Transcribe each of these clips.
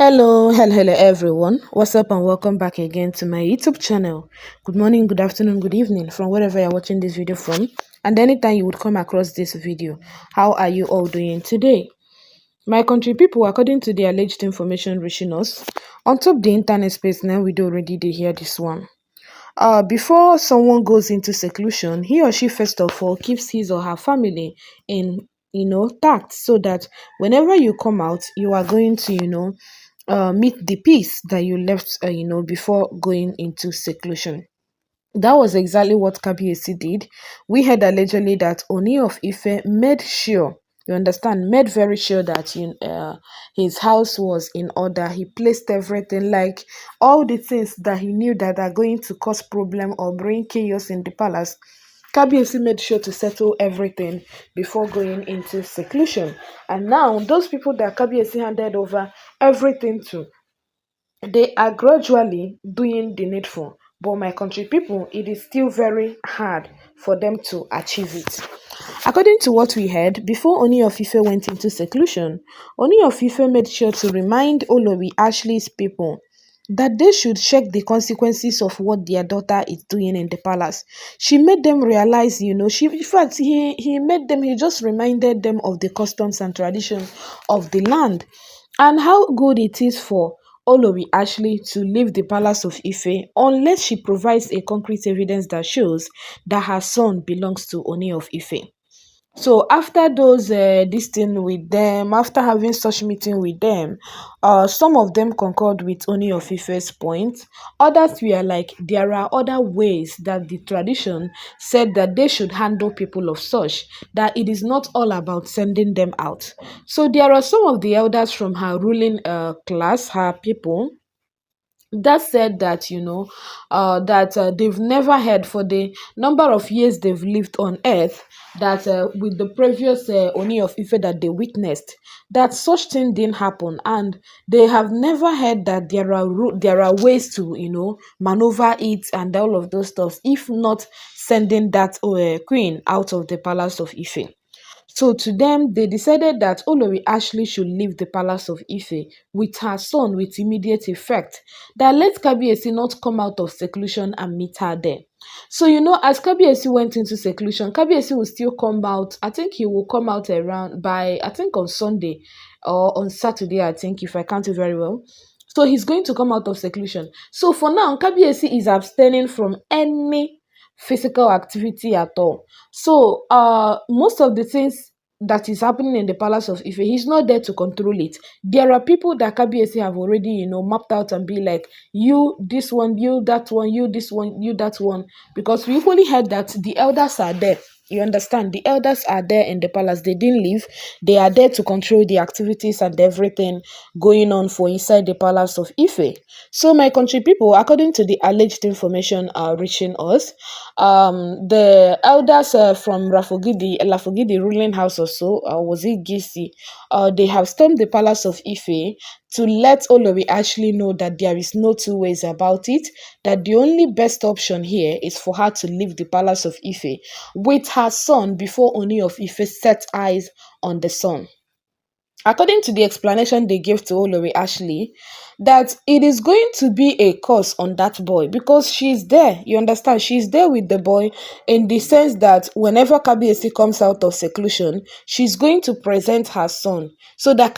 Hello everyone. What's up and welcome back again to my YouTube channel. Good morning, good afternoon, good evening from wherever you're watching this video from. And anytime you would come across this video, how are you all doing today? My country people, according to the alleged information reaching us, on top the internet space now we do already dey hear this one. Before someone goes into seclusion, he or she first of all keeps his or her family in tact so that whenever you come out, you are going to meet the peace that you left before going into seclusion. That was exactly what Kabiyesi did. We heard allegedly that Oni of Ife made sure, you understand, made very sure that his house was in order. He placed everything, like all the things that he knew that are going to cause problem or bring chaos in the palace. Kabiyesi made sure to settle everything before going into seclusion. And now, those people that Kabiyesi handed over everything to, they are gradually doing the needful. But my country people, it is still very hard for them to achieve it. According to what we heard, before Oni of Ife went into seclusion, Oni of Ife made sure to remind Olori Ashley's people that they should check the consequences of what their daughter is doing in the palace. She made them realize, in fact, he just reminded them of the customs and traditions of the land and how good it is for Olori Ashley to leave the palace of Ife unless she provides a concrete evidence that shows that her son belongs to Oni of Ife. So after those this thing with them, after having such meeting with them, some of them concurred with Oni of Ife's point. Others were like, there are other ways that the tradition said that they should handle people of such, that it is not all about sending them out. So there are some of the elders from her ruling class, her people, that said that they've never heard for the number of years they've lived on earth that with the previous Oni of Ife that they witnessed, that such thing didn't happen, and they have never heard that there are ways to maneuver it and all of those stuff, if not sending that queen out of the palace of Ife. So to them, they decided that Olori Ashley should leave the palace of Ife with her son with immediate effect. That let Kabiyesi not come out of seclusion and meet her there. So as Kabiyesi went into seclusion, Kabiyesi will still come out. I think he will come out around by, I think, on Sunday or on Saturday, I think, if I count it very well. So he's going to come out of seclusion. So for now, Kabiyesi is abstaining from any physical activity at all. So most of the things that is happening in the palace of Ife, he's not there to control it. There are people that Kabiyesi have already, mapped out and be like, you this one, you that one, you this one, you that one. Because we usually heard that the elders are there. You understand? The elders are there in the palace. They didn't leave. They are there to control the activities and everything going on for inside the palace of Ife. So, my country people, according to the alleged information reaching us, the elders from Lafogidi ruling house or so, was it Gisi? They have stormed the palace of Ife to let Olori Ashley know that there is no two ways about it, that the only best option here is for her to leave the palace of Ife with her son before Oni of Ife set eyes on the son. According to the explanation they gave to Olori Ashley, that it is going to be a curse on that boy because she's there. You understand? She's there with the boy in the sense that whenever Kabiyesi comes out of seclusion, she's going to present her son so that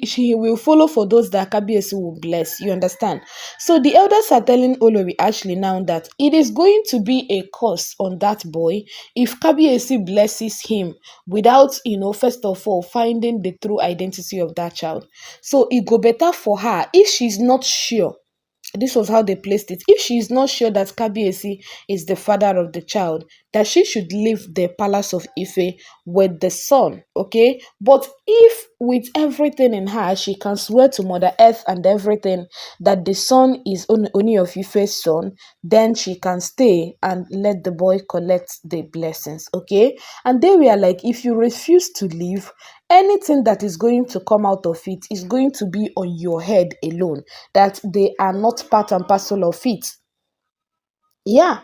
she will follow for those that Kabiyesi will bless. You understand? So the elders are telling Olori Ashley now that it is going to be a curse on that boy if Kabiyesi blesses him without, first of all, finding the true identity of that child. So it go better for her if she's not sure. This was how they placed it. If she is not sure that Kabiyesi is the father of the child, that she should leave the palace of Ife with the son, okay? But if with everything in her, she can swear to Mother Earth and everything that the son is Oni of Ife's son, then she can stay and let the boy collect the blessings, okay? And they were like, if you refuse to leave, anything that is going to come out of it is going to be on your head alone, that they are not part and parcel of it. Yeah.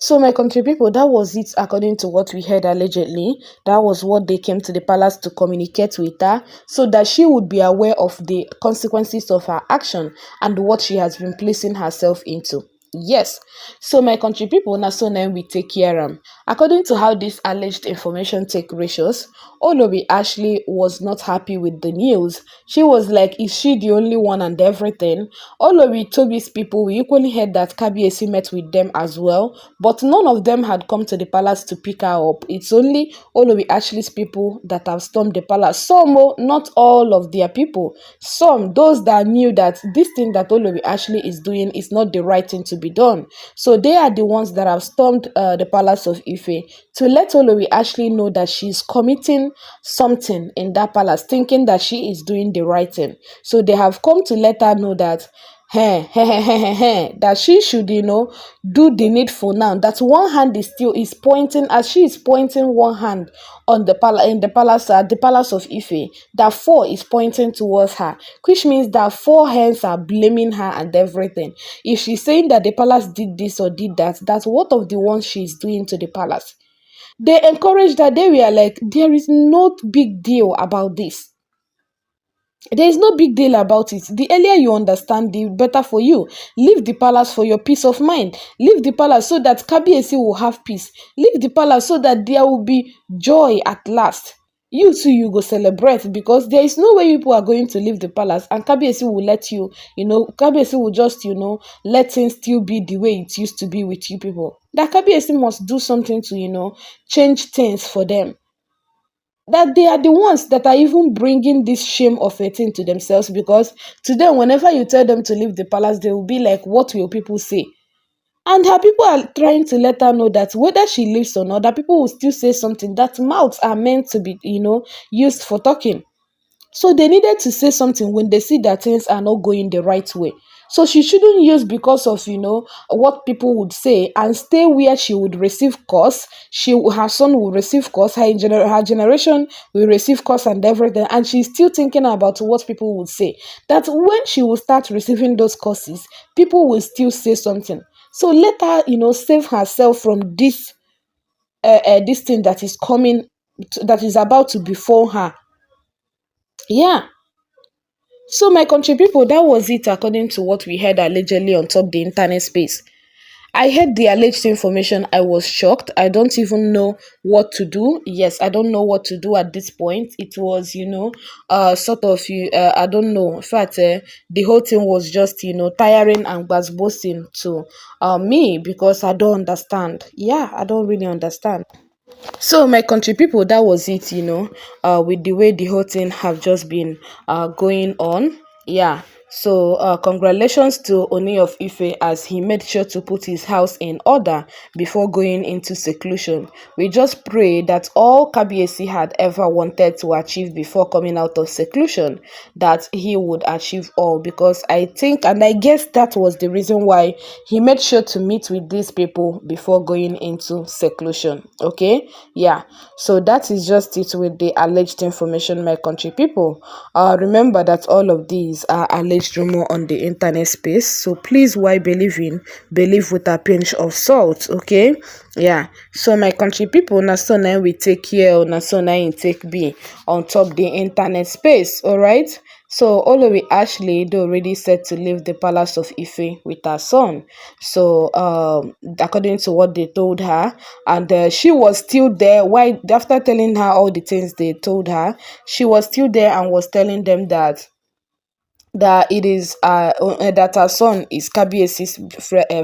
So, my country people, that was it according to what we heard allegedly. That was what they came to the palace to communicate with her so that she would be aware of the consequences of her action and what she has been placing herself into. Yes. So, my country people, now so now we take care. According to how this alleged information take ratios, Olori Ashley was not happy with the news. She was like, is she the only one and everything? Olori Tobi's people, we equally heard that Kabiesi met with them as well, but none of them had come to the palace to pick her up. It's only Olori Ashley's people that have stormed the palace. Some, oh, not all of their people. Some, those that knew that this thing that Olori Ashley is doing is not the right thing to be done. So they are the ones that have stormed the palace of Ife to let Olori Ashley know that she's committing something in that palace, thinking that she is doing the right thing. So they have come to let her know that that she should, do the needful now. That one hand is pointing, as she is pointing one hand on the palace at the palace of Ife. That four is pointing towards her, which means that four hands are blaming her and everything. If she's saying that the palace did this or did that, that's what of the ones she's doing to the palace. They encouraged her. They were like, there is no big deal about this. There is no big deal about it. The earlier you understand, the better for you. Leave the palace for your peace of mind. Leave the palace so that Kabiesi will have peace. Leave the palace so that there will be joy at last. You too, you go celebrate, because there is no way people are going to leave the palace and Kabiesi will let you, Kabiesi will just, let things still be the way it used to be with you people. That Kabiesi must do something to, change things for them, that they are the ones that are even bringing this shame of a thing to themselves, because to them, whenever you tell them to leave the palace, they will be like, what will people say? And her people are trying to let her know that whether she leaves or not, that people will still say something, that mouths are meant to be, used for talking. So they needed to say something when they see that things are not going the right way. So she shouldn't use because of, what people would say, and stay where she would receive curse. Her son will receive curse, her generation will receive curse and everything. And she's still thinking about what people would say. That when she will start receiving those curses, people will still say something. So let her, save herself from this thing that is coming, that is about to befall her. Yeah. So, my country people, that was it according to what we heard allegedly on top the internet space. I heard the alleged information. I was shocked. I don't even know what to do. Yes, I don't know what to do at this point. It was, sort of, I don't know. In fact, the whole thing was just, tiring and was boasting to me, because I don't understand. Yeah, I don't really understand. So, my country people, that was it, with the way the whole thing have just been going on. Yeah. So, congratulations to Ooni of Ife, as he made sure to put his house in order before going into seclusion. We just pray that all Kabiyesi had ever wanted to achieve before coming out of seclusion, that he would achieve all, because I think, and I guess that was the reason why he made sure to meet with these people before going into seclusion. Okay. Yeah, so that is just it with the alleged information, my country people. Remember that all of these are alleged rumor on the internet space, so please, why believe with a pinch of salt. Okay. Yeah, so my country people, na so now we take care, na so now in take be on top the internet space. All right. So Olori Ashley had already said to leave the palace of Ife with her son. So according to what they told her, and she was still there. Why, after telling her all the things they told her, she was still there and was telling them that it is that her son is Kabiesi's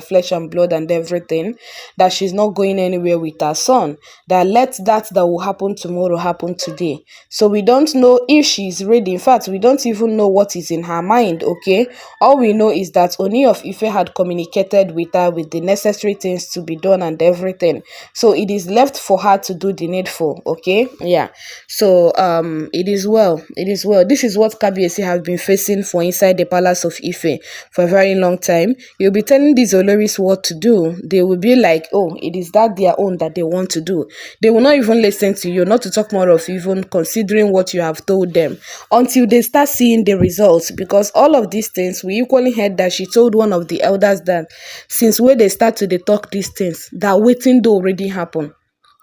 flesh and blood and everything, that she's not going anywhere with her son, that let that will happen tomorrow happen today. So we don't know if she's ready. In fact, we don't even know what is in her mind. Okay, all we know is that Ooni of Ife had communicated with her with the necessary things to be done and everything, so it is left for her to do the needful. Okay. Yeah. So it is well, this is what Kabiesi have been facing for inside the palace of Ife for a very long time. You'll be telling these Oloris what to do. They will be like, oh, it is that their own that they want to do. They will not even listen to you, not to talk more of even considering what you have told them until they start seeing the results. Because all of these things, we equally heard that she told one of the elders that since where they start to they talk these things, that waiting do already happen.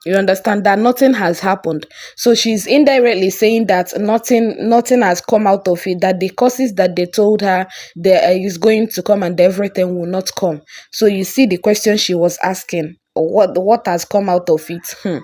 You understand that nothing has happened. So she's indirectly saying that nothing has come out of it, that the causes that they told her there is going to come and everything will not come. So you see the question she was asking, what has come out of it.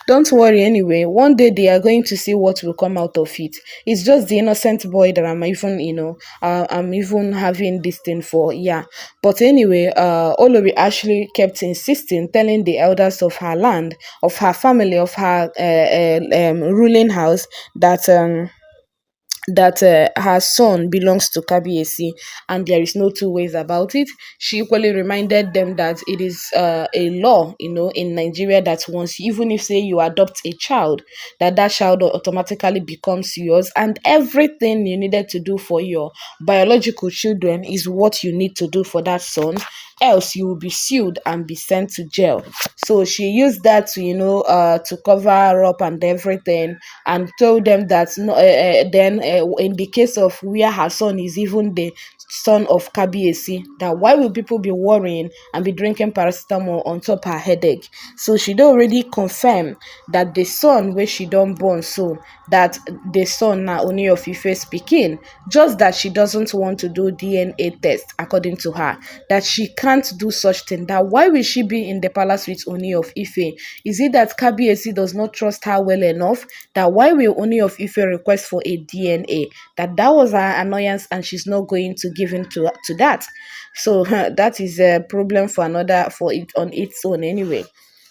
Don't worry anyway, one day they are going to see what will come out of it. It's just the innocent boy that I'm even I'm even having this thing for. Yeah, but anyway, Olori actually kept insisting, telling the elders of her land, of her family, of her ruling house, that her son belongs to Kabiesi, and there is no two ways about it. She equally reminded them that it is a law, in Nigeria, that once, even if say you adopt a child, that child automatically becomes yours, and everything you needed to do for your biological children is what you need to do for that son, else you will be sued and be sent to jail. So she used that to to cover her up and everything, and told them that no, then in the case of where her son is even the son of Kabiesi, that why will people be worrying and be drinking paracetamol on top her headache. So she don already confirm that the son where she don born, so that the son na Ooni of Ife speaking, just that she doesn't want to do DNA test according to her, that she can't do such thing. That why will she be in the palace with Ooni of Ife? Is it that Kabiesi does not trust her well enough? That why will Ooni of Ife request for a DNA? That was her annoyance, and she's not going to give in to that. So that is a problem for it on its own anyway.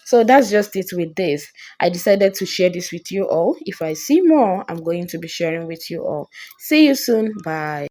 So that's just it with this. I decided to share this with you all. If I see more, I'm going to be sharing with you all. See you soon. Bye.